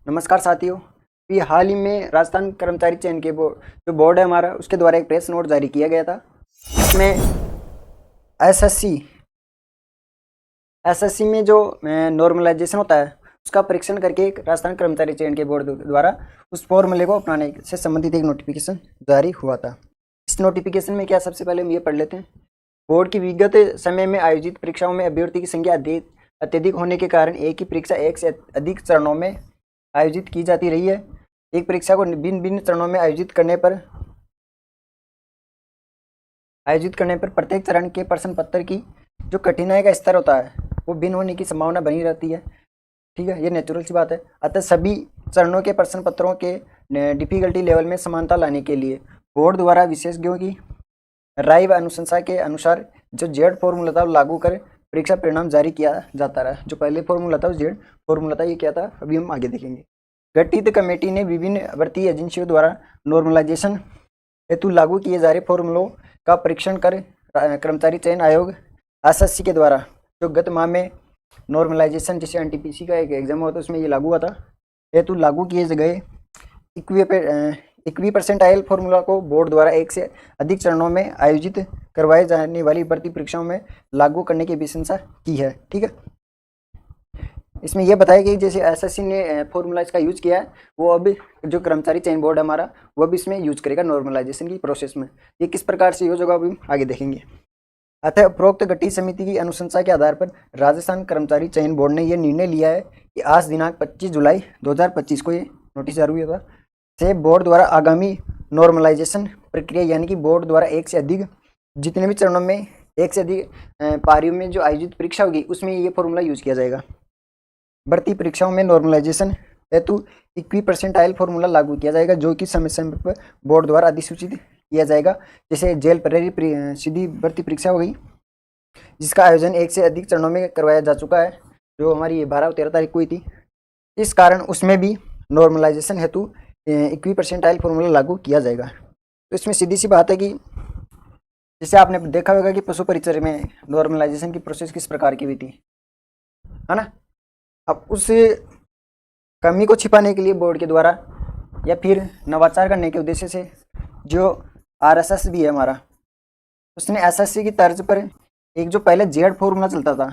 नमस्कार साथियों। ये हाल ही में राजस्थान कर्मचारी चयन के जो बोर्ड है हमारा, उसके द्वारा एक प्रेस नोट जारी किया गया था। इसमें एसएससी एसएससी में जो नॉर्मलाइजेशन होता है उसका परीक्षण करके एक राजस्थान कर्मचारी चयन के बोर्ड द्वारा उस फॉर्मूले को अपनाने से संबंधित एक नोटिफिकेशन जारी हुआ था। इस नोटिफिकेशन में क्या, सबसे पहले हम ये पढ़ लेते हैं। बोर्ड की विगत समय में आयोजित परीक्षाओं में अभ्यर्थी की संख्या अत्यधिक होने के कारण एक ही परीक्षा एक से अधिक चरणों में आयोजित की जाती रही है। एक परीक्षा को भिन्न भिन्न चरणों में आयोजित करने पर प्रत्येक चरण के प्रश्न पत्र की जो कठिनाई का स्तर होता है वो भिन्न होने की संभावना बनी रहती है। ठीक है, ये नेचुरल सी बात है। अतः सभी चरणों के प्रश्न पत्रों के डिफिकल्टी लेवल में समानता लाने के लिए बोर्ड द्वारा विशेषज्ञों की राय व अनुशंसा के अनुसार जो जेड फॉर्मूला था लागू कर परीक्षा परिणाम जारी किया जाता रहा। जो पहले फॉर्मूला था वो जेड फॉर्मूला था, ये क्या था अभी हम आगे देखेंगे। गठित कमेटी ने विभिन्न भर्ती एजेंसियों द्वारा नॉर्मलाइजेशन हेतु लागू किए जा रहे फॉर्मूलों का परीक्षण कर कर्मचारी चयन आयोग एसएससी के द्वारा जो गत माह में नॉर्मलाइजेशन जैसे एनटीपीसी का एक एग्जाम हुआ था उसमें ये लागू हुआ था हेतु लागू किए गए इक्वी परसेंटाइल फॉर्मूला को बोर्ड द्वारा एक से अधिक चरणों में आयोजित करवाए जाने वाली भर्ती परीक्षाओं में लागू करने की प्रशंसा की है। ठीक है, इसमें यह बताया गया जैसे एसएससी ने फॉर्मूला इसका यूज किया है वो अब जो कर्मचारी चयन बोर्ड है हमारा वो अब इसमें यूज करेगा नॉर्मलाइजेशन की प्रोसेस में। ये किस प्रकार से यूज होगा अभी आगे देखेंगे। अतः उपरोक्त गठित समिति की अनुशंसा के आधार पर राजस्थान कर्मचारी चयन बोर्ड ने यह निर्णय लिया है कि आज दिनांक 25 जुलाई 2025 को ये नोटिस जारी हुआ था से बोर्ड द्वारा आगामी नॉर्मलाइजेशन प्रक्रिया यानी कि बोर्ड द्वारा एक से अधिक जितने भी चरणों में एक से अधिक पारियों में जो आयोजित परीक्षा होगी उसमें ये फॉर्मूला यूज किया जाएगा। भर्ती परीक्षाओं में नॉर्मलाइजेशन हेतु इक्वी परसेंटाइल फॉर्मूला लागू किया जाएगा जो कि समय समय पर बोर्ड द्वारा अधिसूचित किया जाएगा। जैसे जेल प्रेरित सीधी भर्ती परीक्षा हो गई जिसका आयोजन एक से अधिक चरणों में करवाया जा चुका है, जो हमारी 12 और 13 तारीख को हुई थी। इस कारण उसमें भी नॉर्मलाइजेशन हेतु इक्वी परसेंटाइल फॉर्मूला लागू किया जाएगा। तो इसमें सीधी सी बात है कि जैसे आपने देखा होगा कि पशु परिचर्या में नॉर्मलाइजेशन की प्रोसेस किस प्रकार की हुई थी, है ना। अब उस कमी को छिपाने के लिए बोर्ड के द्वारा या फिर नवाचार करने के उद्देश्य से जो आरएसएस भी है हमारा उसने एसएससी की तर्ज पर एक जो पहले जेड फॉर्मूला चलता था,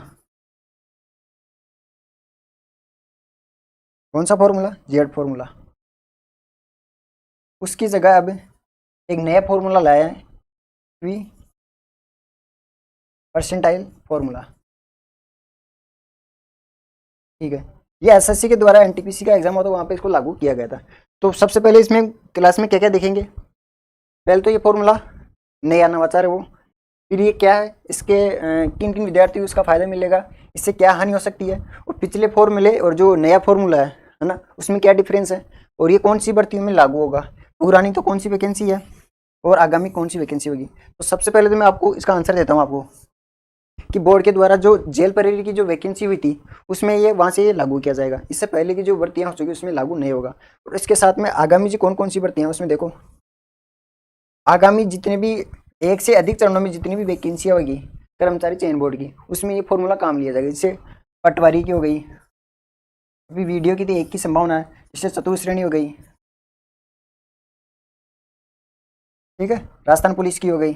कौन सा फॉर्मूला, जेड फॉर्मूला, उसकी जगह अब एक नया फॉर्मूला लाया है वी परसेंटाइल फॉर्मूला। ठीक है, ये एसएससी के द्वारा एनटीपीसी का एग्जाम होता है वहाँ पे इसको लागू किया गया था। तो सबसे पहले इसमें क्लास में क्या क्या देखेंगे। पहले तो ये फॉर्मूला नया नवाचार है वो, फिर ये क्या है, इसके किन किन विद्यार्थियों को इसका फायदा मिलेगा, इससे क्या हानि हो सकती है, और पिछले फॉर्मूले और जो नया फॉर्मूला है ना उसमें क्या डिफरेंस है, और ये कौन सी भर्तियों में लागू होगा, पुरानी तो कौन सी वैकेंसी है और आगामी कौन सी वैकेंसी होगी। तो सबसे पहले तो मैं आपको इसका आंसर देता हूँ आपको कि बोर्ड के द्वारा जो जेल प्रेरी की जो वैकेंसी हुई थी उसमें ये वहाँ से ये लागू किया जाएगा। इससे पहले की जो भर्तियाँ हो चुकी उसमें लागू नहीं होगा। और इसके साथ में आगामी जो कौन कौन सी भर्तियाँ उसमें देखो, आगामी जितने भी एक से अधिक चरणों में जितनी भी वैकेंसियाँ होगी कर्मचारी चयन बोर्ड की उसमें ये फॉर्मूला काम लिया जाएगा। जैसे पटवारी की हो गई, अभी वीडियो की तो एक की संभावना है, जैसे चतुर्श्रेणी हो गई, ठीक है, राजस्थान पुलिस की हो गई।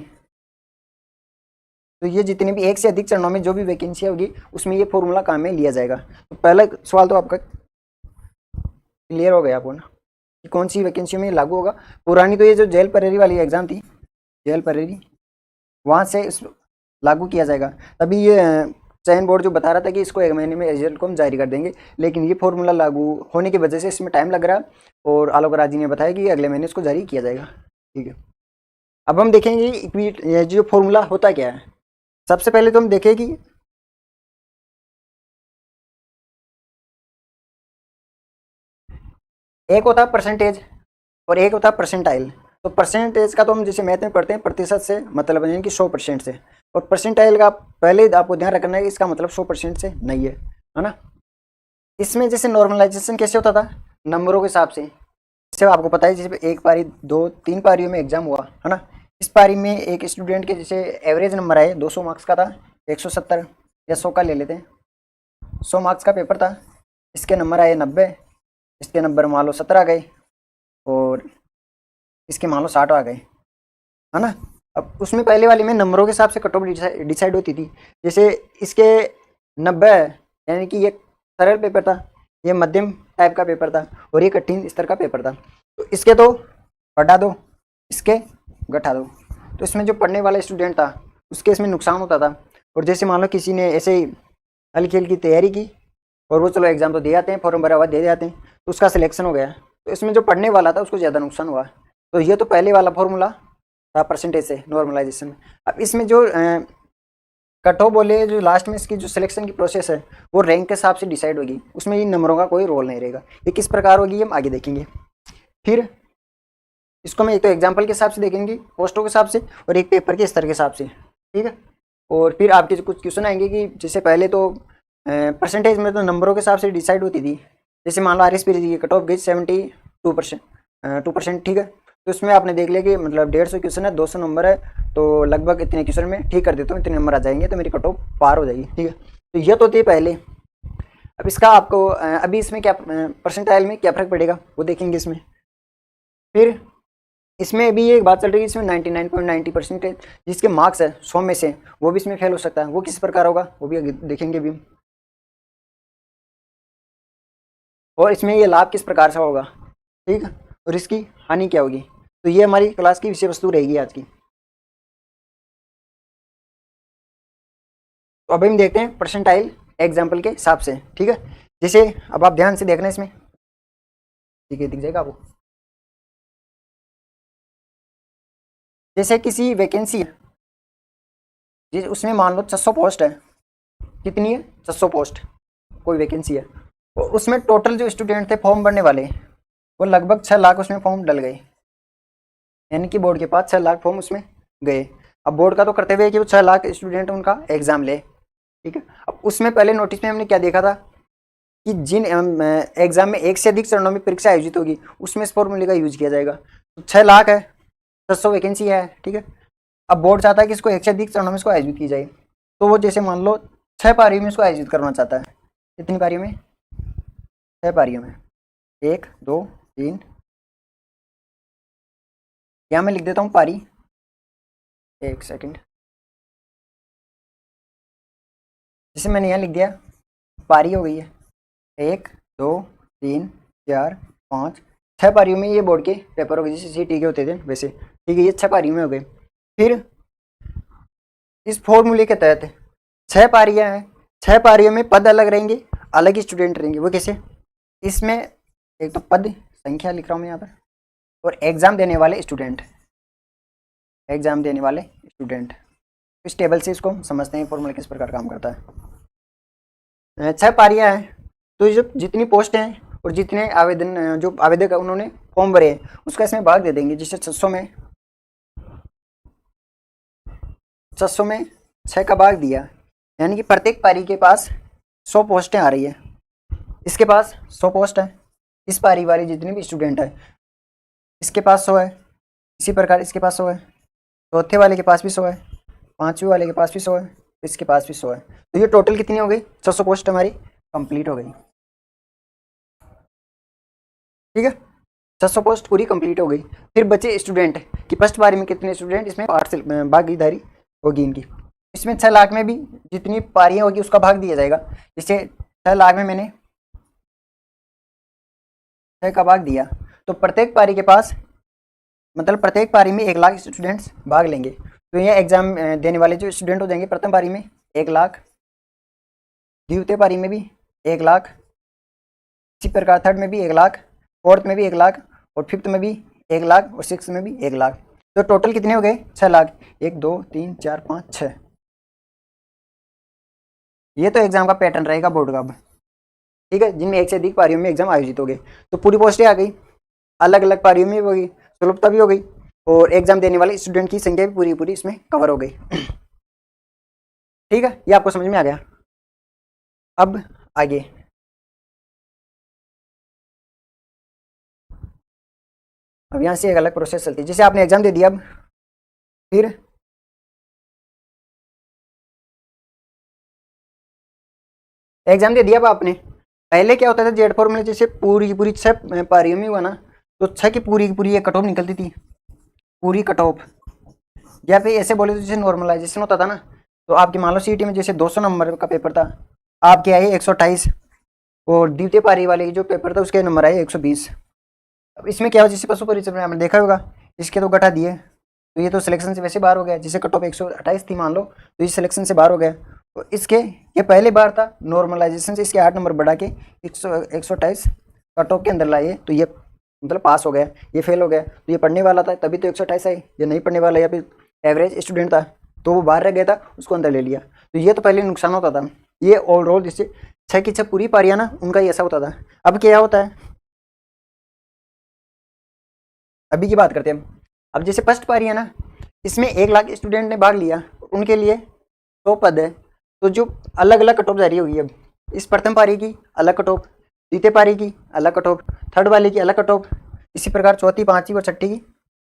तो ये जितने भी एक से अधिक चरणों में जो भी वैकेंसी होगी उसमें ये फॉर्मूला काम में लिया जाएगा। तो पहला सवाल तो आपका क्लियर हो गया आपको ना कि कौन सी वैकेंसी में लागू होगा। पुरानी तो ये जो जेल प्रेरी वाली एग्जाम थी, जेल प्रेरी, वहाँ से इस लागू किया जाएगा। तभी ये चयन बोर्ड जो बता रहा था कि इसको 1 महीने में रिजल्ट को हम जारी कर देंगे, लेकिन ये फॉर्मूला लागू होने की वजह से इसमें टाइम लग रहा है और आलोक राज जी ने बताया कि अगले महीने इसको जारी किया जाएगा। ठीक है, अब हम देखेंगे ये जो फॉर्मूला होता क्या है। सबसे पहले तो हम देखें कि एक होता है परसेंटेज और एक होता है परसेंटाइल। तो परसेंटेज का तो हम जैसे मैथ में पढ़ते हैं प्रतिशत से मतलब यानी कि 100% से, और परसेंटाइल का पहले आपको ध्यान रखना है कि इसका मतलब 100% से नहीं है ना। इसमें जैसे नॉर्मलाइजेशन कैसे होता था, नंबरों के हिसाब से। जैसे आपको पता है जैसे 1 पारी 2 3 पारियों में एग्जाम हुआ है ना, इस पारी में एक स्टूडेंट के जैसे एवरेज नंबर आए 200 मार्क्स का था, 170 या 100 का ले लेते हैं, 100 मार्क्स का पेपर था, इसके नंबर आए 90, इसके नंबर मान लो 17 आ गए और इसके मान लो 60 आ गए, है ना। अब उसमें पहले वाले में नंबरों के हिसाब से कट ऑफ डिसाइड होती थी। जैसे इसके 90 यानी कि ये सरल पेपर था, ये मध्यम टाइप का पेपर था और ये कठिन स्तर का पेपर था। तो इसके तो घटा दो, इसके घटा दो, तो इसमें जो पढ़ने वाला स्टूडेंट था उसके इसमें नुकसान होता था। और जैसे मान लो किसी ने ऐसे ही हल्की हल्की तैयारी की और वो चलो एग्जाम तो दे आते हैं, फॉर्म भरा हुआ दे जाते हैं, तो उसका सिलेक्शन हो गया, तो इसमें जो पढ़ने वाला था उसको ज़्यादा नुकसान हुआ। तो ये तो पहले वाला फॉर्मूला था परसेंटेज से नॉर्मलाइजेशन। अब इसमें जो कट ऑफ बोले, जो लास्ट में इसकी जो सिलेक्शन की प्रोसेस है वो रैंक के हिसाब से डिसाइड होगी, उसमें इन नंबरों का कोई रोल नहीं रहेगा। ये किस प्रकार होगी हम आगे देखेंगे। फिर इसको मैं एक तो एग्जाम्पल के हिसाब से देखेंगे, पोस्टों के हिसाब से, और एक पेपर के स्तर के हिसाब से, ठीक है। और फिर आपके कुछ क्वेश्चन आएंगे कि जैसे पहले तो परसेंटेज में तो नंबरों के हिसाब से डिसाइड होती थी। जैसे मान लो RSP की कट ऑफ गई 72%, 2%, ठीक है। तो उसमें आपने देख लिया कि मतलब 150 क्वेश्चन है, 200 नंबर है, तो लगभग इतने क्वेश्चन में ठीक कर देता हूँ, इतने नंबर आ जाएंगे तो मेरी कट ऑफ पार हो जाएगी, ठीक है। तो ये तो थे पहले। अब इसका आपको अभी इसमें क्या परसेंटाइल में क्या फ़र्क पड़ेगा वो देखेंगे इसमें। फिर इसमें भी एक बात चल रही है, इसमें 99.90% जिसके मार्क्स है 100 में से, वो भी इसमें फेल हो सकता है। वो किस प्रकार होगा वो भी देखेंगे भी। और इसमें ये लाभ किस प्रकार से होगा, ठीक है, और इसकी हानि क्या होगी। तो ये हमारी क्लास की विषय वस्तु रहेगी आज की। तो अभी हम देखते हैं परसेंटाइल एग्जाम्पल के हिसाब से, ठीक है। जैसे अब आप ध्यान से देखना इसमें, ठीक है, दिख जाएगा आपको। जैसे किसी वैकेंसी है, जैसे उसमें मान लो 600 पोस्ट है, कितनी है 600 पोस्ट, कोई वैकेंसी है, और उसमें टोटल जो स्टूडेंट थे फॉर्म भरने वाले वो लगभग 6 लाख उसमें फॉर्म डल गए, यानी कि बोर्ड के पास 6 लाख फॉर्म उसमें गए। अब बोर्ड का तो कर्तव्य है कि वो 6 लाख स्टूडेंट उनका एग्जाम ले, ठीक है। अब उसमें पहले नोटिस में हमने क्या देखा था कि जिन एग्जाम में एक से अधिक चरणों में परीक्षा आयोजित होगी उसमें इस फॉर्मूले का यूज किया जाएगा। तो 6 लाख है, 600 वैकेंसी है, ठीक है। अब बोर्ड चाहता है कि इसको एक से अधिक चरणों में इसको आयोजित की जाए, तो वो जैसे मान लो 6 पारियों में इसको आयोजित करना चाहता है। कितनी पारियों में, 6 पारियों में, 1 2 3, यहाँ मैं लिख देता हूँ पारी, एक सेकंड, जैसे मैंने यहाँ लिख दिया पारी हो गई है, 1 2 3 4 5, 6 पारियों में ये बोर्ड के पेपर हो गए, जैसे CT के होते थे वैसे, ठीक है। ये 6 पारियों में हो गए। फिर इस फॉर्मूले के तहत 6 पारियां हैं, 6 पारियों में पद अलग रहेंगे, अलग ही स्टूडेंट रहेंगे। वो कैसे, इसमें एक तो पद संख्या लिख रहा हूँ मैं यहाँ पर, और एग्जाम देने वाले स्टूडेंट, एग्जाम देने वाले स्टूडेंट। इस टेबल से इसको समझते हैं फॉर्मूला किस प्रकार काम करता है। 6 पारियां हैं, तो जो जितनी पोस्ट हैं और जितने आवेदन जो आवेदक उन्होंने फॉर्म भरे हैं उसका इसमें भाग दे देंगे। जैसे 600 में 6 का भाग दिया, यानी कि प्रत्येक पारी के पास 100 पोस्टें आ रही है, इसके पास 100 पोस्ट है, इस पारी वाले जितने भी स्टूडेंट है इसके पास 100 है, इसी प्रकार इसके पास 100 है, चौथे वाले के पास भी 100 है, पांचवें वाले के पास भी 100 है, इसके पास भी 100 है। तो ये टोटल कितनी हो गई, 600 पोस्ट हमारी कंप्लीट हो गई, ठीक है। 600 पोस्ट पूरी कंप्लीट हो गई। फिर बचे स्टूडेंट कि फर्स्ट बारी में कितने स्टूडेंट इसमें भागीदारी होगी इनकी। इसमें 6 लाख में भी जितनी पारियां होगी उसका भाग दिया जाएगा। जैसे 6 लाख में मैंने 6 का भाग दिया, तो प्रत्येक पारी के पास मतलब प्रत्येक पारी में 1 लाख स्टूडेंट्स भाग लेंगे। तो ये एग्जाम देने वाले जो स्टूडेंट हो जाएंगे, प्रथम पारी में 1 लाख, द्वितीय पारी में भी 1 लाख, इसी प्रकार थर्ड में भी 1 लाख, फोर्थ में भी 1 लाख, और फिफ्थ में भी 1 लाख, और सिक्स में भी 1 लाख। तो टोटल कितने हो गए, 6 लाख। 1 2 3 4 5 6। ये तो एग्जाम का पैटर्न रहेगा बोर्ड का अब, ठीक है, जिनमें एक से अधिक पारियों में एग्जाम आयोजित हो गए। तो पूरी पोस्टें आ गई, अलग अलग पारियों में भी हो गई, सुलभता भी हो गई, और एग्जाम देने वाले स्टूडेंट की संख्या भी पूरी पूरी इसमें कवर हो गई। ठीक है, ये आपको समझ में आ गया। अब आगे अब यहाँ से एक अलग प्रोसेस चलती है। जैसे आपने एग्जाम दे दिया, अब फिर एग्जाम दे दिया अब आपने, पहले क्या होता था जेड फॉर्मूले, जैसे पूरी की पूरी 6 पारियों में हुआ ना, तो 6 की पूरी एक कट ऑफ निकलती थी, पूरी कट ऑफ। या फिर ऐसे बोले तो जैसे नॉर्मलाइजेशन होता था ना, तो आपकी मान लो सीईटी में जैसे 200 नंबर का पेपर था, आपके आए 128, और द्वितीय पारी वाले जो पेपर था उसके नंबर आए 120। अब इसमें क्या हो, जैसे पशु परिचय में आपने देखा होगा, इसके तो घटा दिए, तो ये तो सिलेक्शन से वैसे बाहर हो गया, जैसे कट ऑफ 128 थी मान लो, तो ये सिलेक्शन से बाहर हो गया। तो इसके ये पहले बार था, नॉर्मलाइजेशन से इसके 8 नंबर बढ़ा के 128 कट ऑफ के अंदर लाए, तो ये मतलब पास हो गया, ये फेल हो गया। तो ये पढ़ने वाला था तभी तो 128 आई, ये नहीं पढ़ने वाला या फिर एवरेज स्टूडेंट था तो वो बाहर रह गया था, उसको अंदर ले लिया। तो ये तो पहले नुकसान होता था। ये ओवरऑल जैसे 6 की 6 पूरी पारियां ना, उनका ही ऐसा होता था। अब क्या होता है, अभी की बात करते हैं हम। अब जैसे फर्स्ट पारी है ना, इसमें 1 लाख स्टूडेंट ने भाग लिया, उनके लिए 100 पद है, तो जो अलग अलग कट ऑफ जारी होगी। अब इस प्रथम पारी की अलग कट ऑफ, द्वितीय पारी की अलग कट ऑफ, थर्ड वाले की अलग कट ऑफ, इसी प्रकार चौथी, पांचवी और छठी की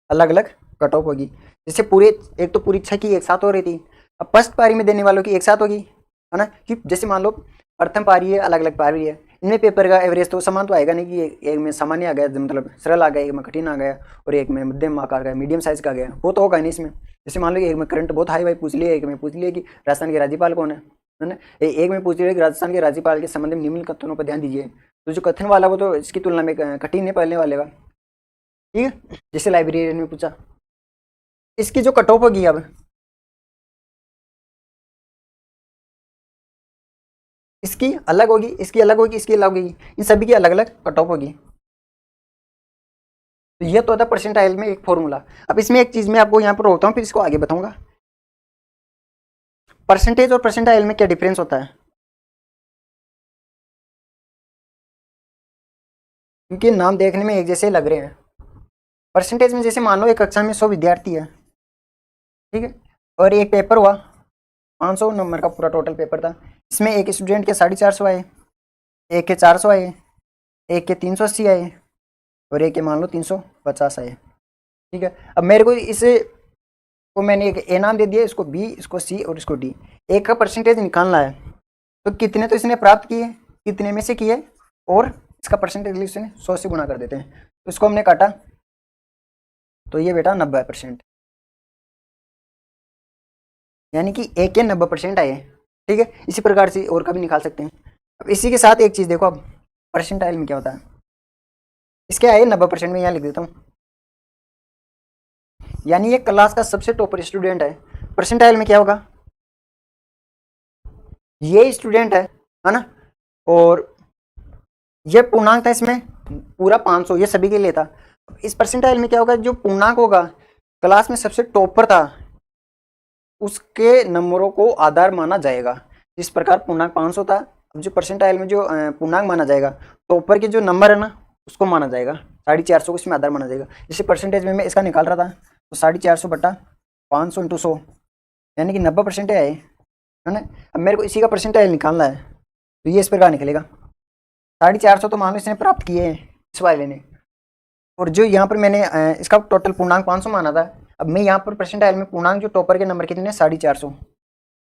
अलग अलग कट ऑफ होगी। जैसे पूरे एक तो पूरी 6 की एक साथ हो रही थी, अब फर्स्ट पारी में देने वालों की एक साथ होगी, है ना, कि जैसे मान लो प्रथम पारी है, अलग अलग पारी है, इनमें पेपर का एवरेज तो समान तो आएगा नहीं कि एक में सामान्य आ गया, मतलब सरल आ गया, एक में कठिन आ गया, और एक में मध्यम आकार का मीडियम साइज का गया, वो तो होगा नहीं इसमें। जैसे मान लो एक में करंट बहुत हाई वाई पूछ लिया, एक में पूछ लिया कि राजस्थान के राज्यपाल कौन है ना, एक में पूछ लिया कि राजस्थान के राज्यपाल के संबंध में निम्न कथनों पर ध्यान दीजिए। तो जो कथन वाला वो तो इसकी तुलना में कठिन है पहले वाले का, ठीक है। जैसे लाइब्रेरियन में पूछा, इसकी जो कट ऑफ होगी अब, इसकी अलग होगी, इसकी अलग होगी, इसकी अलग होगी, इन सभी की अलग अलग कट ऑफ होगी। तो ये तो था परसेंटाइल में एक फॉर्मूला। अब इसमें एक चीज मैं आपको यहाँ पर रोकता हूँ, फिर इसको आगे बताऊंगा। परसेंटेज और परसेंटाइल में क्या डिफरेंस होता है, क्योंकि नाम देखने में एक जैसे लग रहे हैं। परसेंटेज में जैसे मान लो एक कक्षा में 100 विद्यार्थी है, ठीक है, और एक पेपर हुआ, 500 नंबर का पूरा टोटल पेपर था, इसमें एक स्टूडेंट के 450 आए, एक के 400 आए, एक के 380 आए, और एक के मान लो 350 आए, ठीक है। अब मेरे को इसे को मैंने एक ए नाम दे दिया, इसको बी, इसको सी और इसको डी। एक का परसेंटेज निकालना है, तो कितने तो इसने प्राप्त किए, कितने में से किए, और इसका परसेंटेज इसने 100 से गुना कर देते हैं। तो इसको हमने काटा, तो ये बेटा 90%, यानी कि एक के 90% आए, ठीक है। इसी प्रकार से और कभी निकाल सकते हैं। अब इसी के साथ एक चीज़ देखो, अब परसेंटाइल में क्या होता है, इसके आए 90%, में यहाँ लिख देता हूँ, यानी ये क्लास का सबसे टॉपर स्टूडेंट है। परसेंटाइल में क्या होगा, ये स्टूडेंट है ना, और ये पूर्णांक था, इसमें पूरा 500, ये सभी के लिए था। इस परसेंटाइल में क्या होगा, जो पूर्णांक होगा, क्लास में सबसे टॉपर था, उसके नंबरों को आधार माना जाएगा। इस प्रकार पूर्णांक 500 था, अब जो परसेंटाइल में जो पूर्णांक माना जाएगा, टॉपर के जो नंबर है ना, उसको माना जाएगा 450 को, इसमें आधार माना जाएगा। जैसे परसेंटेज में मैं इसका निकाल रहा था, तो 450 बटा 500 इंटू 100, यानी कि 90% आए, है ना। अब मेरे को इसी का परसेंटाइल निकालना है, तो ये इस प्रकार निकलेगा, 450 तो मान लो इसने प्राप्त किए हैं इस वाले ने, और जो यहाँ पर मैंने इसका टोटल पूर्णांक 500 माना था, अब मैं यहाँ पर परसेंटाइल में पूर्णांक जो टॉपर के नंबर कितने 450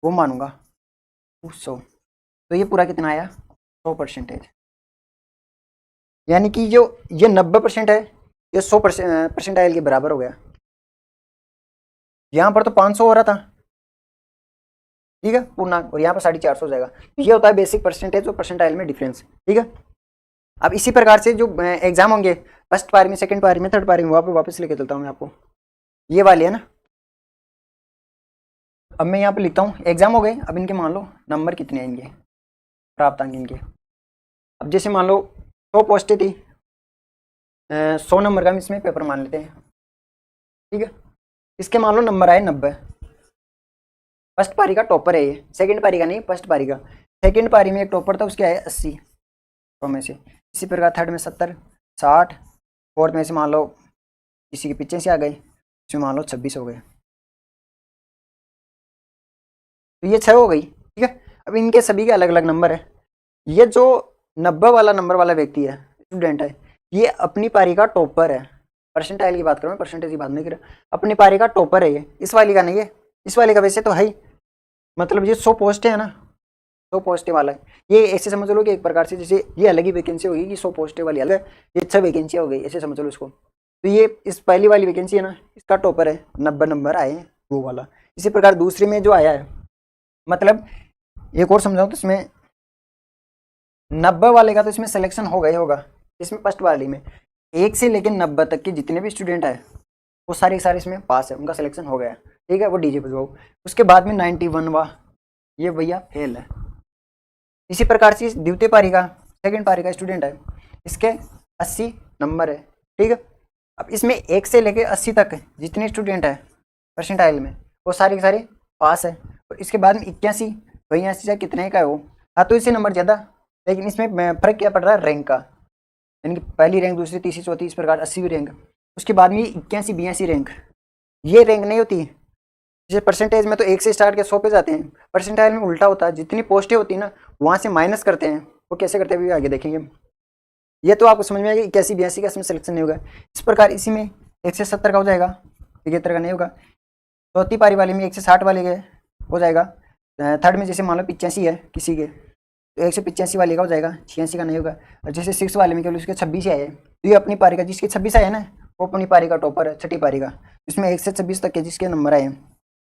वो मानूंगा 100, तो ये पूरा कितना आया 100%। यानी कि जो ये 90% है, ये 100% के बराबर हो गया। यहाँ पर तो 500 हो रहा था, ठीक है, पूर्णांक, और यहाँ पर 450 हो जाएगा। ये होता है बेसिक परसेंटेज और परसेंटाइल में डिफरेंस, ठीक है। अब इसी प्रकार से जो एग्जाम होंगे फर्स्ट पारी में, सेकंड पारी में, थर्ड पारी में, वहाँ पर वापस लेके चलता हूँ मैं आपको, ये वाली है ना। अब मैं यहाँ पे लिखता हूँ एग्जाम हो गए, अब इनके मान लो नंबर कितने आएंगे, प्राप्तांक इनके। अब जैसे मान लो 100 पोस्टें थी, 100 नंबर का हम इसमें पेपर मान लेते हैं, ठीक है। इसके मान लो नंबर आए 90, फर्स्ट पारी का टॉपर है ये, सेकंड पारी का नहीं, फर्स्ट पारी का। सेकंड पारी में एक टॉपर था, उसके आए 80 100 में से। इसी प्रकार थर्ड में 70, 60, फोर्थ में से मान लो किसी के पीछे से आ गए, इसमें मान लो 26 हो गए, तो ये 6 हो गई, ठीक है। अब इनके सभी के अलग अलग नंबर है। ये जो 90 वाला नंबर वाला व्यक्ति है, स्टूडेंट है, ये अपनी पारी का टॉपर है। परसेंटाइल की बात करूँ, परसेंटेज की बात नहीं कर रहा, अपनी पारी का टॉपर है ये, इस वाली का नहीं है। इस वाली का वैसे तो है ही, मतलब ये 100 पोस्ट है ना, पोस्टें वाला है, ये ऐसे समझ लो कि एक प्रकार से जैसे ये अलग ही वैकेंसी होगी कि 100 पोस्टें वाली अलग है, ये 6 वैकेंसियाँ हो गई, ऐसे समझ लो इसको। तो ये इस पहली वाली वैकेंसी है ना, इसका टॉपर है, 90 नंबर आए हैं वो वाला। इसी प्रकार दूसरे में जो आया है, मतलब एक और समझाऊँ तो इसमें 90 वाले का तो इसमें सिलेक्शन होगा ही होगा। इसमें फर्स्ट वाली में 1 से लेकर 90 तक के जितने भी स्टूडेंट है वो सारे के सारे इसमें पास है, उनका सिलेक्शन हो गया, ठीक है, वो डीजे बजवाओ। उसके बाद में 91वां ये भैया फेल है। इसी प्रकार से द्वितीय पारी का सेकंड पारी का स्टूडेंट है, इसके 80 नंबर है, ठीक है। अब इसमें 1 से लेकर 80 तक जितने स्टूडेंट है परसेंटाइल में वो सारे के सारे पास है। और इसके बाद में 81 82 या कितने का है वो, हाँ तो इससे नंबर ज़्यादा, लेकिन इसमें फर्क क्या पड़ रहा है, रैंक का, यानी कि पहली रैंक, दूसरी, तीसरी, चौथी, इस प्रकार 80वीं रैंक। उसके बाद में 81 82 रैंक, ये रैंक नहीं होती। जैसे परसेंटेज में तो 1 से स्टार्ट के 100 पे जाते हैं, परसेंटाइल में उल्टा होता है, जितनी पोस्टें होती है ना वहाँ से माइनस करते हैं। वो कैसे करते हैं आगे देखेंगे। ये तो आपको समझ में आएगा, 81 82 का इसमें सिलेक्शन नहीं होगा। इस प्रकार इसी में 1 से 70 का हो जाएगा, 71 का नहीं होगा। चौथी पारी वाले में 1 से 60 वाले के हो जाएगा। थर्ड में जैसे मान लो 85 है किसी के, तो 1 से 85 वाले का हो जाएगा, 86 का नहीं होगा। और जैसे 6 वाले में केवल उसके 26 आए, तो ये अपनी पारी का, जिसके 26 आए ना वो अपनी पारी का टॉपर है, छठी पारी का। इसमें 1 से 26 तक के जिसके नंबर आए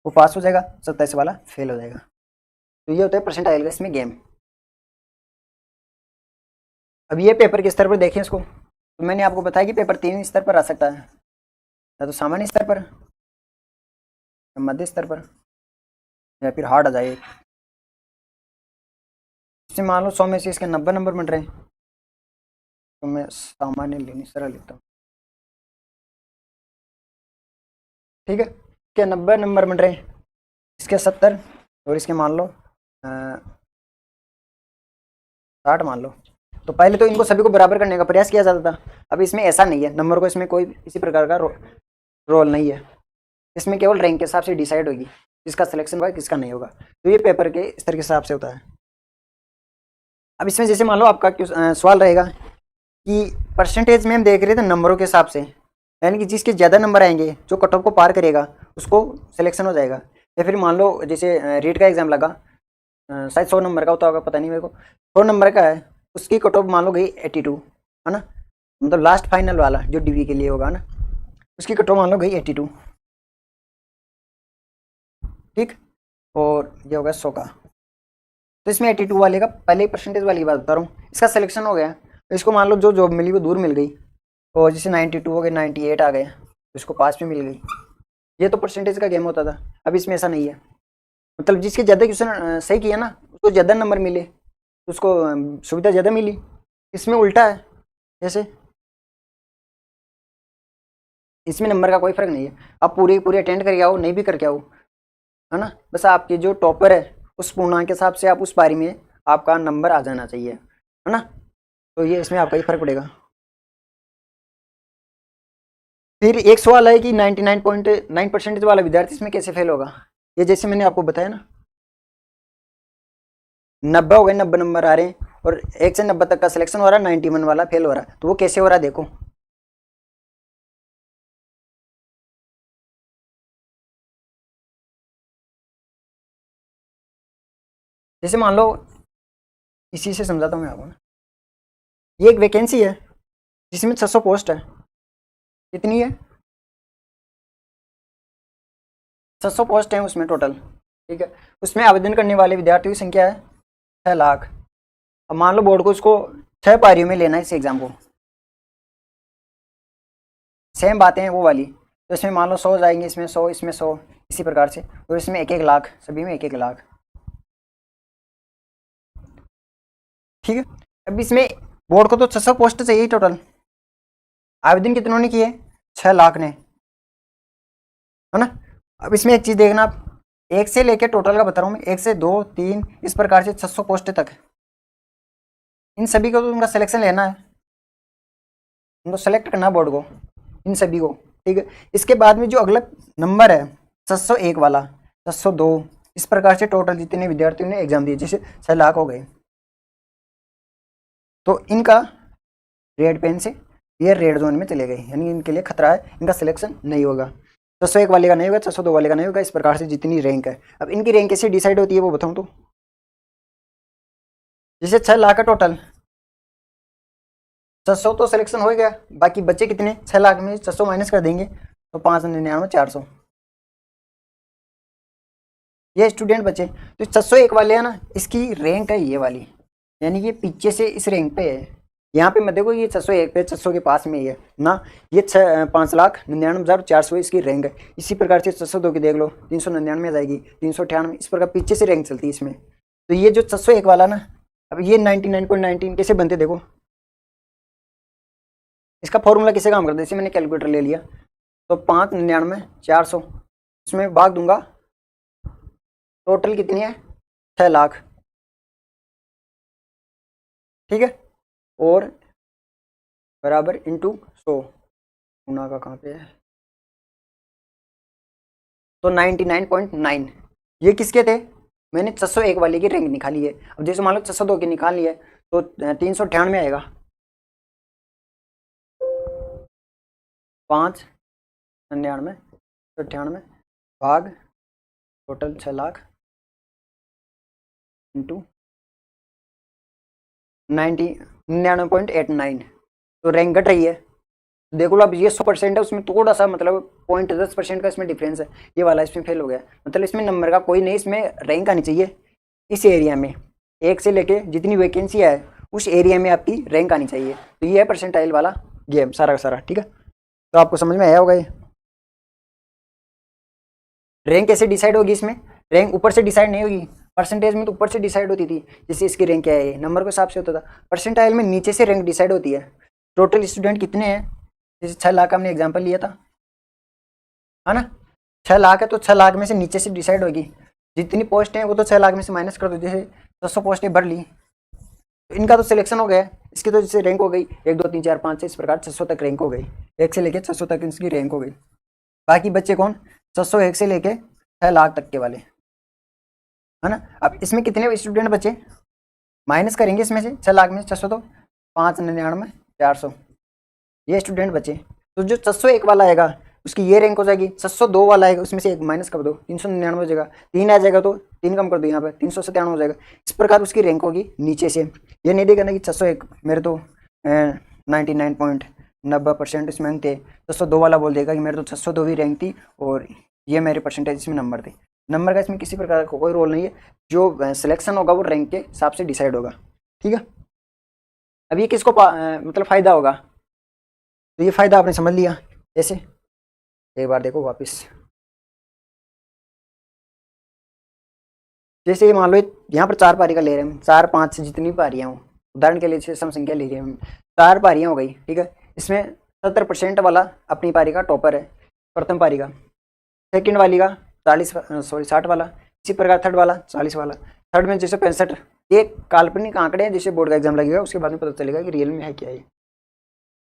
वो पास हो जाएगा, 27 वाला फेल हो जाएगा। तो ये होता है परसेंटाइल का इसमें गेम। अब ये पेपर के स्तर पर देखें इसको, तो मैंने आपको बताया कि पेपर 3 स्तर पर आ सकता है, या तो सामान्य स्तर पर, या मध्य स्तर पर, या फिर हार्ड आ जाए। इससे मान लो 100 में से इसके 90 नंबर बन रहे हैं, तो मैं सामान्य लेनी सरल लिखता हूँ, ठीक है। क्या 90 नंबर बन रहे हैं, इसके 70 और इसके मान लो 60 मान लो। तो पहले तो इनको सभी को बराबर करने का प्रयास किया जाता था। अब इसमें ऐसा नहीं है, नंबर को इसमें कोई इसी प्रकार का रोल नहीं है। इसमें केवल रैंक के हिसाब से डिसाइड होगी किसका सिलेक्शन होगा किसका नहीं होगा। तो ये पेपर के स्तर के हिसाब से होता है। अब इसमें जैसे मान लो आपका सवाल रहेगा कि परसेंटेज में हम देख रहे थे नंबरों के हिसाब से, यानी कि जिसके ज़्यादा नंबर आएंगे जो कट ऑफ को पार करेगा उसको सिलेक्शन हो जाएगा। या फिर मान लो जैसे रीट का एग्जाम लगा, शायद 100 नंबर का होता होगा, पता नहीं मेरे को, 100 नंबर का है, उसकी कट ऑफ मान लो गई 82, है ना, मतलब लास्ट फाइनल वाला जो डिवी के लिए होगा ना, उसकी कट ऑफ मान लो गई 82, ठीक। और ये होगा 100 का। तो इसमें 82 वाले का पहले परसेंटेज वाली बात बता रहा हूँ, इसका सिलेक्शन हो गया। तो इसको मान लो जो जॉब मिली वो दूर मिल गई, और जैसे 92 हो गए, 98 आ गए, तो इसको पास भी मिल गई। ये तो परसेंटेज का गेम होता था। अब इसमें ऐसा नहीं है, मतलब जिसके ज़्यादा क्वेश्चन सही किया ना उसको ज़्यादा नंबर मिले, उसको सुविधा ज़्यादा मिली। इसमें उल्टा है, जैसे इसमें नंबर का कोई फर्क नहीं है, आप पूरे पूरे अटेंड करके आओ नहीं भी करके आओ, है ना, बस आपके जो टॉपर है उस पूर्णांक के हिसाब से आप उस पारी में आपका नंबर आ जाना चाहिए, है ना। तो ये इसमें आपका ही फर्क पड़ेगा। फिर एक सवाल है कि 99.9% वाला विद्यार्थी इसमें कैसे फेल होगा। ये जैसे मैंने आपको बताया ना, 90 हो गए, 90 नंबर आ रहे हैं, और 1 से 90 तक का सिलेक्शन हो रहा है, 91 वाला फेल हो रहा है, तो वो कैसे हो रहा है देखो। जैसे मान लो, इसी से समझाता हूँ मैं आपको ना, ये एक वैकेंसी है जिसमें 600 पोस्ट है। कितनी है, 600 पोस्ट हैं उसमें टोटल, ठीक है। उसमें आवेदन करने वाले विद्यार्थियों की संख्या है 6 लाख। अब मान लो बोर्ड को उसको 6 पारियों में लेना है इस एग्जाम को, सेम बातें हैं वो वाली। तो इसमें मान लो 100 जाएंगे, इसमें 100, इसमें 100, इसी प्रकार से, और इसमें 1-1 लाख, सभी में 1-1 लाख, ठीक है। अब इसमें बोर्ड को तो 600 पोस्ट चाहिए टोटल, आवेदन कितनों ने किए, 6 लाख ने, है ना। अब इसमें एक चीज़ देखना आप, 1 से लेकर टोटल का बता रहा हूँ मैं, 1 से 2 3 इस प्रकार से 600 पोस्ट तक, इन सभी को तो उनका सिलेक्शन लेना है, उनको सेलेक्ट करना है बोर्ड को, इन सभी को, ठीक है। इसके बाद में जो अगला नंबर है 601 वाला, 602, इस प्रकार से टोटल जितने विद्यार्थियों ने एग्जाम दिए, जैसे 6 लाख हो गए, तो इनका रेड पेन से ये रेड जोन में चले गए, यानी इनके लिए खतरा है, इनका सिलेक्शन नहीं होगा। 601 वाले का नहीं होगा, 602 वाले का नहीं होगा, इस प्रकार से जितनी रैंक है। अब इनकी रैंक कैसे डिसाइड होती है वो बताऊँ तो, जैसे 6 लाख का टोटल, 600 तो सिलेक्शन हो गया, बाकी बच्चे कितने, 6 लाख में 600 माइनस कर देंगे तो 599 400, ये स्टूडेंट बचे। तो 601 वाले है ना, इसकी रैंक है ये वाली, यानी ये पीछे से इस रैंक पे है। यहाँ पे मत देखो ये 601 पे, 600 के पास में ही है ना, ये 5,99,400 इसकी रैंक है। इसी प्रकार से 602 की देख लो, 399 आ जाएगी, 398, इस प्रकार पीछे से रैंक चलती है इसमें। तो ये जो 601 वाला ना, अब ये 99.19 कैसे बनते देखो, इसका फॉर्मूला किसे काम करता है, इसे मैंने कैलकुलेटर ले लिया, तो 5,99,400 इसमें भाग दूंगा, टोटल कितनी है 6 लाख, ठीक है, और बराबर इंटू 100, गुना का कहाँ पे है, तो 99.9 ये किसके थे, मैंने 601 वाले की रैंक निकाली है। अब जैसे मान लो 602 की निकाली है तो 398 आएगा, 5,99,98 भाग टोटल 6 लाख इंटू 99.89, तो रैंक घट रही है। देखो लो अब ये 100% है, उसमें थोड़ा सा मतलब 0.10% का इसमें डिफरेंस है, ये वाला इसमें फेल हो गया, मतलब इसमें नंबर का कोई नहीं, इसमें रैंक आनी चाहिए इस एरिया में, 1 से लेके जितनी वैकेंसी है उस एरिया में आपकी रैंक आनी चाहिए। तो ये है परसेंटाइल वाला गेम सारा का सारा, ठीक है, तो आपको समझ में आया होगा ये। रैंक कैसे डिसाइड होगी इसमें, रैंक ऊपर से डिसाइड नहीं होगी, परसेंटेज में तो ऊपर से डिसाइड होती थी, जैसे इसकी रैंक क्या है नंबर के हिसाब से होता था, परसेंटाइल में नीचे से रैंक डिसाइड होती है, टोटल स्टूडेंट कितने हैं, जैसे 6 लाख का हमने एग्जाम्पल लिया था, है ना, 6 लाख है तो 6 लाख में से नीचे से डिसाइड होगी, जितनी पोस्ट है वो तो 6 लाख में से माइनस कर दो, जैसे 600 पोस्टें भर ली, तो इनका तो सिलेक्शन हो गया, इसकी तो जैसे रैंक हो गई 1 2 3 4 5 6 इस प्रकार 600 तक रैंक हो गई, 1 से लेके 600 तक इसकी रैंक हो गई। बाकी बच्चे कौन, 601 से लेके 6 लाख तक के वाले, है ना। अब इसमें कितने स्टूडेंट बचे, माइनस करेंगे इसमें से 6 लाख में 600, तो 5,99,400 ये स्टूडेंट बचे। तो जो 601 वाला आएगा उसकी ये रैंक हो जाएगी, 602 वाला आएगा उसमें से एक माइनस कर दो, 399 हो जाएगा, 3 आ जाएगा तो 3 कम कर दो, यहाँ पे 397 हो जाएगा, इस प्रकार उसकी रैंक होगी नीचे से। ये नहीं देगा ना कि 601 मेरे तो 99.90% इसमें अंक थे, 602 वाला बोल देगा कि मेरे तो 602 ही रैंक थी और ये मेरे परसेंटेज इसमें नंबर थे। नंबर का इसमें किसी प्रकार का कोई रोल नहीं है, जो सिलेक्शन होगा वो रैंक के हिसाब से डिसाइड होगा, ठीक है। अब ये किसको मतलब फ़ायदा होगा, तो ये फ़ायदा आपने समझ लिया, जैसे एक बार देखो वापस, जैसे ये मान लो यहाँ पर 4 पारी का ले रहे हैं हम, 4 5 से जितनी पारियाँ हों, उदाहरण के लिए जैसे सम संख्या ले रहे हैं हम, 4 पारियाँ हो गई, ठीक है, इसमें 70% वाला अपनी पारी का टॉपर है, प्रथम पारी का, सेकंड वाली का 60 वाला, इसी प्रकार थर्ड वाला 40 वाला, थर्ड में जैसे 65, ये काल्पनिक आंकड़े हैं, जैसे बोर्ड का एग्जाम लगेगा उसके बाद में पता चलेगा कि रियल में है क्या है,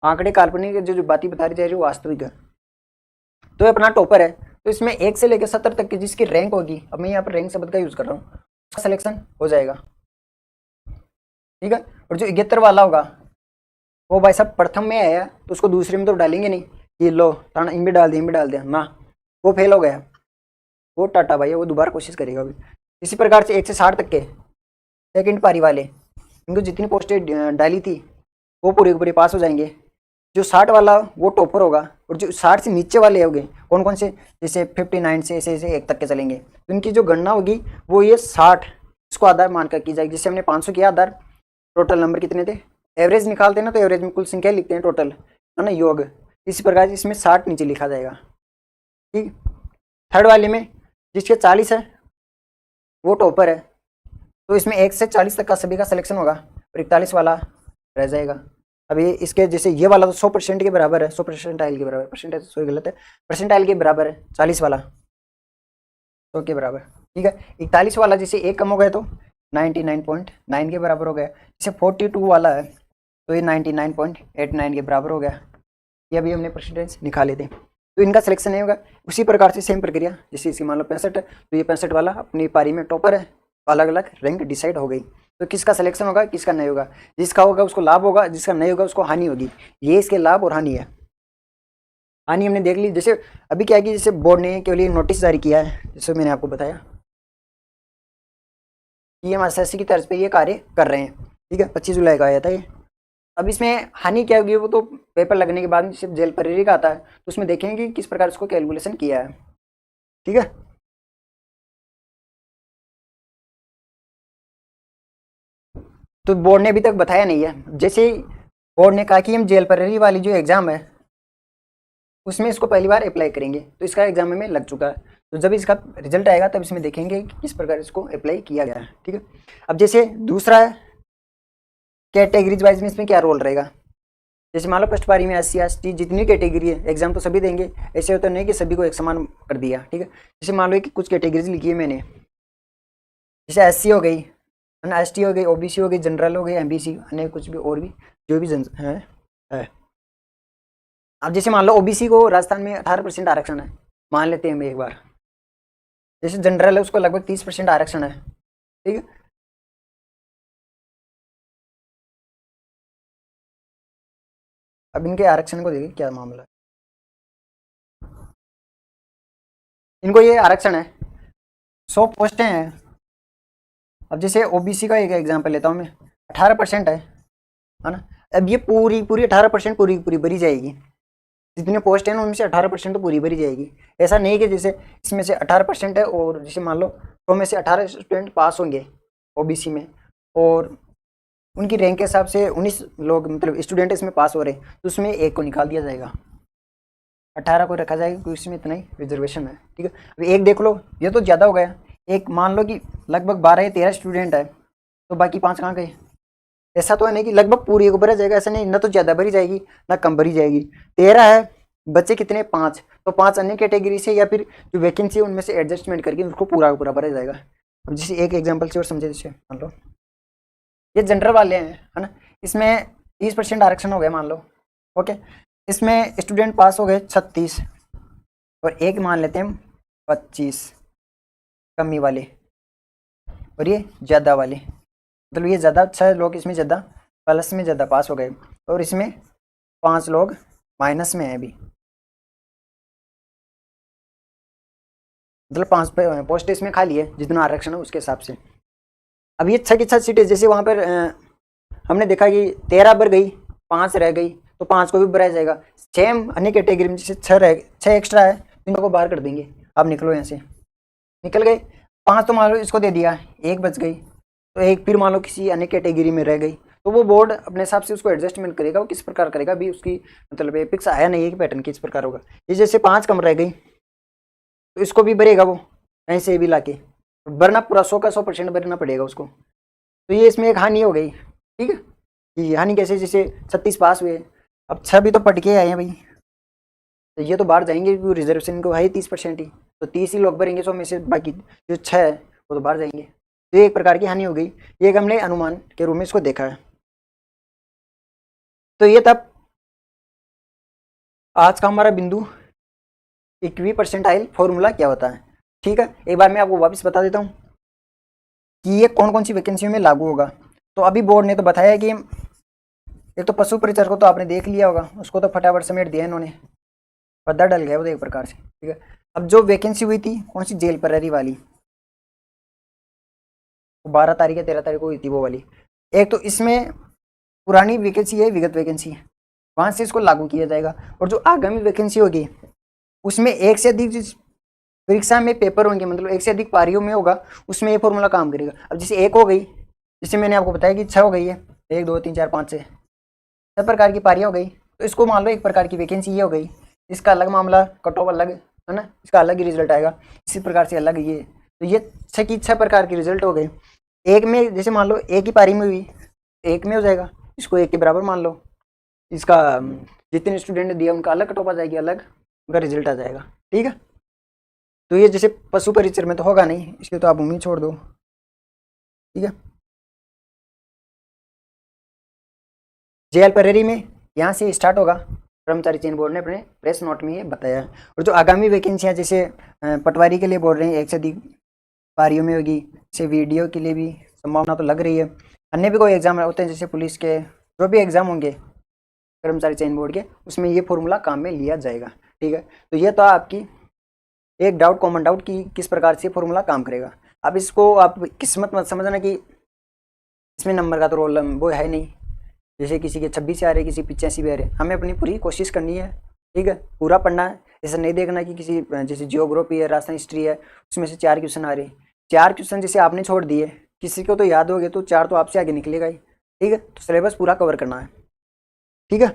आंकड़े काल्पनिक जो बातें बता रही जा रही है वो वास्तविक है। तो ये अपना टॉपर है, तो इसमें 1 से लेकर 70 तक की जिसकी रैंक होगी, अब मैं यहाँ पर रैंक शब्द का यूज़ कर रहा हूँ, उसका सिलेक्शन हो जाएगा, ठीक है। और जो 71 वाला होगा वो भाई साहब प्रथम में आया तो उसको दूसरे में तो डालेंगे नहीं कि लो ताना इन भी डाल दिया ना, वो फेल हो गया, वो टाटा भाई है, वो दोबारा कोशिश करेगा अभी। इसी प्रकार से 1 से 60 तक के सेकंड पारी वाले, इनको जितनी पोस्टें डाली थी वो पूरे पूरे पास हो जाएंगे, जो 60 वाला वो टॉपर होगा, और जो 60 से नीचे वाले होंगे कौन कौन से, जैसे 59 से ऐसे 1 तक के चलेंगे, तो इनकी जो गणना होगी वो ये 60 इसको आधार मानकर की जाएगी, जैसे हमने 500 किया आधार, टोटल नंबर कितने थे, एवरेज निकालते हैं ना, तो एवरेज में कुल संख्या लिखते हैं टोटल, है ना, योग, इसी प्रकार से इसमें 60 नीचे लिखा जाएगा, ठीक। थर्ड वाले में जिसके 40 है वो टॉपर है, तो इसमें 1 से 40 तक का सभी का सिलेक्शन होगा, और 41 वाला रह जाएगा। अभी इसके जैसे ये वाला तो 100% के बराबर है, 100% के बराबर, परसेंटेज सॉरी गलत है, परसेंटाइल के बराबर है 40 वाला 100 के बराबर, ठीक है। 41 वाला जैसे 1 कम हो गया तो 99.9 के बराबर हो गया, जैसे 42 वाला है तो ये 99.89 के बराबर हो गया, ये अभी हमने परसेंटेज निकाले थे, तो इनका सिलेक्शन नहीं होगा। उसी प्रकार से सेम प्रक्रिया, जैसे इसकी मान लो 65 है तो ये 65 वाला अपनी पारी में टॉपर है, अलग अलग रैंक डिसाइड हो गई, तो किसका सिलेक्शन होगा किसका नहीं होगा, जिसका होगा उसको लाभ होगा, जिसका नहीं होगा उसको हानि होगी, ये इसके लाभ और हानि है। हानि हमने देख ली, जैसे अभी क्या है कि जैसे बोर्ड ने केवल ये नोटिस जारी किया है, जैसे मैंने आपको बताया कि हम एसएससी की तर्ज पे ये कार्य कर रहे हैं। ठीक है, 25 जुलाई का आया था ये। अब इसमें हानि क्या होगी वो तो पेपर लगने के बाद सिर्फ जेल परेरी का आता है, तो उसमें देखेंगे कि किस प्रकार इसको कैलकुलेशन किया है। ठीक है, तो बोर्ड ने अभी तक बताया नहीं है। जैसे बोर्ड ने कहा कि हम जेल परेरी वाली जो एग्जाम है उसमें इसको पहली बार अप्लाई करेंगे, तो इसका एग्जाम में लग चुका है, तो जब इसका रिजल्ट आएगा तब इसमें देखेंगे कि किस प्रकार इसको अप्लाई किया गया है। ठीक है, अब जैसे दूसरा है कैटेगरीज वाइज में इसमें क्या रोल रहेगा। जैसे मान लो फर्स्ट पारी में SC ST जितनी कैटेगरी है एग्जाम तो सभी देंगे, ऐसे होता नहीं कि सभी को एक समान कर दिया। ठीक है, जैसे मान लो कि कुछ कैटेगरीज लिखी है मैंने, जैसे SC हो गई, ST हो गई, OBC हो गई, जनरल हो गई, MBC, अन्य कुछ भी और भी जो भी जन है। अब जैसे मान लो OBC को राजस्थान में 18% आरक्षण है, मान लेते हैं हम एक बार। जैसे जनरल है उसको लगभग 30% आरक्षण है। ठीक है, अब इनके आरक्षण को देखिए क्या मामला है। इनको ये आरक्षण है, 100 पोस्टें हैं। अब जैसे OBC का एक एग्जाम्पल लेता हूँ मैं, 18% है ना। अब ये पूरी पूरी 18% पूरी पूरी भरी जाएगी, जितने पोस्ट है ना उनमें से 18% तो पूरी भरी जाएगी। ऐसा नहीं कि जैसे इसमें से 18% है और जैसे मान लो 100 में से 18 स्टूडेंट पास होंगे OBC में, और उनकी रैंक के हिसाब से 19 लोग मतलब स्टूडेंट इसमें पास हो रहे हैं, तो उसमें एक को निकाल दिया जाएगा, 18 को रखा जाएगा क्योंकि इसमें इतना ही रिजर्वेशन है। ठीक है, अभी एक देख लो, ये तो ज़्यादा हो गया। एक मान लो कि लगभग 12 या 13 स्टूडेंट है, तो बाकी 5 कहाँ गए। ऐसा तो है नहीं कि लगभग पूरी को भरा जाएगा, ऐसा नहीं, ना तो ज़्यादा भरी जाएगी ना कम भरी जाएगी। 13 है, बच्चे कितने 5, तो 5 अन्य कैटेगरी से या फिर जो वैकेंसी है उनमें से एडजस्टमेंट करके उसको पूरा का पूरा भरा जाएगा। अब जैसे एक एग्जाम्पल से और समझे, जैसे मान लो ये जनरल वाले हैं, है ना, इसमें 30% आरक्षण हो गया मान लो। ओके, इसमें स्टूडेंट पास हो गए 36 और एक मान लेते हैं हम 25 कमी वाले, और ये ज़्यादा वाले, मतलब ये ज़्यादा 6 लोग इसमें ज़्यादा प्लस में ज़्यादा पास हो गए, और इसमें 5 लोग माइनस में है अभी, मतलब 5 पोस्ट इसमें खाली है जितना आरक्षण है उसके हिसाब से। अब ये 6 की 6 सीटें, जैसे वहाँ पर हमने देखा कि 13 भर गई, 5 रह गई, तो 5 को भी भराया जाएगा। 6 अन्य कैटेगरी में जैसे 6 एक्स्ट्रा है, इनको बाहर कर देंगे। आप निकलो यहाँ से, निकल गए 5, तो मान लो इसको दे दिया, एक बच गई, तो एक फिर मान लो किसी अन्य कैटेगरी में रह गई, तो वो बोर्ड अपने हिसाब से उसको एडजस्टमेंट करेगा, वो किस प्रकार करेगा अभी उसकी मतलब फिक्स आया नहीं है कि पैटर्न किस प्रकार होगा। ये जैसे 5 कम रह गई तो इसको भी भरेगा वो कहीं से भी लाके, भरना पूरा 100 का 100% भरना पड़ेगा उसको। तो ये इसमें एक हानि हो गई। ठीक है, ये हानि कैसे, जैसे 36 पास हुए, अब 6 भी तो पढ़ के आए हैं भाई, तो ये तो बाहर जाएंगे क्योंकि रिजर्वेशन को है ही 30% ही, तो 30 ही लोग भरेंगे 100 में से, बाकी जो 6 है वो तो बाहर जाएंगे। तो ये एक प्रकार की हानि हो गई, ये एक हमने अनुमान के रूप में इसको देखा है। तो ये तब आज का हमारा बिंदु इक्वी परसेंटाइल फॉर्मूला क्या होता है। ठीक है, एक बार मैं आपको वापस बता देता हूँ कि ये कौन कौन सी वैकेंसियों में लागू होगा। तो अभी बोर्ड ने तो बताया कि एक तो पशु परिचर को तो आपने देख लिया होगा, उसको तो फटाफट समेट दिया इन्होंने, पद्दा डल गया वो तो एक प्रकार से। ठीक है, अब जो वैकेंसी हुई थी कौन सी, जेल प्रहरी वाली, 12 तारीख या 13 तारीख को हुई थी वो वाली। एक तो इसमें पुरानी वैकेंसी है, विगत वैकेंसी है, वहाँ से इसको लागू किया जाएगा। और जो आगामी वैकेंसी होगी उसमें एक से अधिक जिस परीक्षा में पेपर होंगे, मतलब एक से अधिक पारियों में होगा, उसमें ये फॉर्मूला काम करेगा। अब जैसे एक हो गई, जैसे मैंने आपको बताया कि 6 हो गई है, 1 2 3 4 5 6 सब प्रकार की पारियाँ हो गई, तो इसको मान लो एक प्रकार की वैकेंसी ये हो गई, इसका अलग मामला, कट ऑफ अलग है ना, इसका अलग ही रिजल्ट आएगा, इसी प्रकार से अलग ये। तो ये 6 की 6 प्रकार के रिजल्ट हो गए। एक में जैसे मान लो एक ही पारी में हुई, एक में हो जाएगा, इसको एक के बराबर मान लो, इसका जितने स्टूडेंट ने दिया उनका अलग कट ऑफ आ जाएगी, अलग उनका रिजल्ट आ जाएगा। ठीक है, तो ये जैसे पशु परिचर में तो होगा नहीं, इसके तो आप उम्मीद छोड़ दो। ठीक है, जेएल परेरी में यहाँ से स्टार्ट होगा, कर्मचारी चयन बोर्ड ने अपने प्रेस नोट में ये बताया है। और जो आगामी वैकेंसियाँ जैसे पटवारी के लिए बोल रहे हैं एक से अधिक पारियों में होगी, जैसे वीडियो के लिए भी संभावना तो लग रही है, अन्य भी कोई एग्जाम होते हैं जैसे पुलिस के जो भी एग्जाम होंगे कर्मचारी चयन बोर्ड के, उसमें ये फॉर्मूला काम में लिया जाएगा। ठीक है, तो ये तो आपकी एक डाउट, कॉमन डाउट कि किस प्रकार से फॉर्मूला काम करेगा। अब इसको आप किस्मत मत समझना कि इसमें नंबर का तो रोल वो है नहीं, जैसे किसी के 26 से आ रहे, किसी 85 भी आ रहे। हमें अपनी पूरी कोशिश करनी है, ठीक है, पूरा पढ़ना है। ऐसा नहीं देखना कि किसी जैसे जियोग्राफी है, राजस्थान हिस्ट्री है, उसमें से 4 क्वेश्चन आ रहे, 4 क्वेश्चन जैसे आपने छोड़ दिए, किसी को तो याद हो गए तो 4 तो आपसे आगे निकलेगा ही, ठीक है। तो सिलेबस पूरा कवर करना है, ठीक है।